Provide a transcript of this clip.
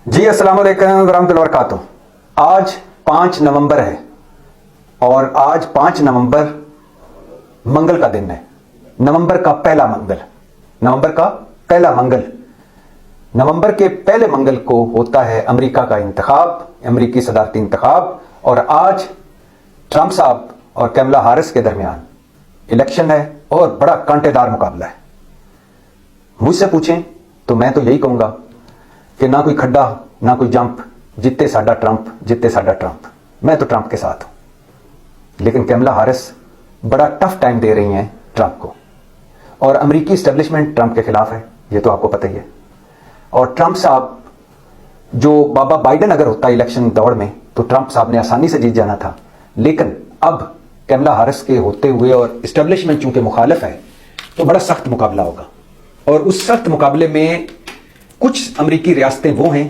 جی السلام علیکم ورحمۃ اللہ وبرکاتہ۔ آج 5 نومبر ہے اور آج 5 نومبر منگل کا دن ہے۔ نومبر کا پہلا منگل نومبر کے پہلے منگل کو ہوتا ہے امریکہ کا انتخاب، امریکی صدارتی انتخاب، اور آج ٹرمپ صاحب اور کیملا ہارس کے درمیان الیکشن ہے اور بڑا کانٹے دار مقابلہ ہے۔ مجھ سے پوچھیں تو میں تو یہی کہوں گا کہ نہ کوئی کھڈا نہ کوئی جمپ، جتے ساڈا ٹرمپ۔ میں تو ٹرمپ کے ساتھ ہوں، لیکن کیملا ہارس بڑا ٹف ٹائم دے رہی ہیں ٹرمپ کو، اور امریکی اسٹیبلشمنٹ ٹرمپ کے خلاف ہے، یہ تو آپ کو پتہ ہی ہے۔ اور ٹرمپ صاحب جو بابا بائیڈن اگر ہوتا الیکشن دوڑ میں تو ٹرمپ صاحب نے آسانی سے جیت جانا تھا، لیکن اب کیملا ہارس کے ہوتے ہوئے اور اسٹیبلشمنٹ چونکہ مخالف ہے تو بڑا سخت مقابلہ ہوگا، اور اس سخت مقابلے میں کچھ امریکی ریاستیں وہ ہیں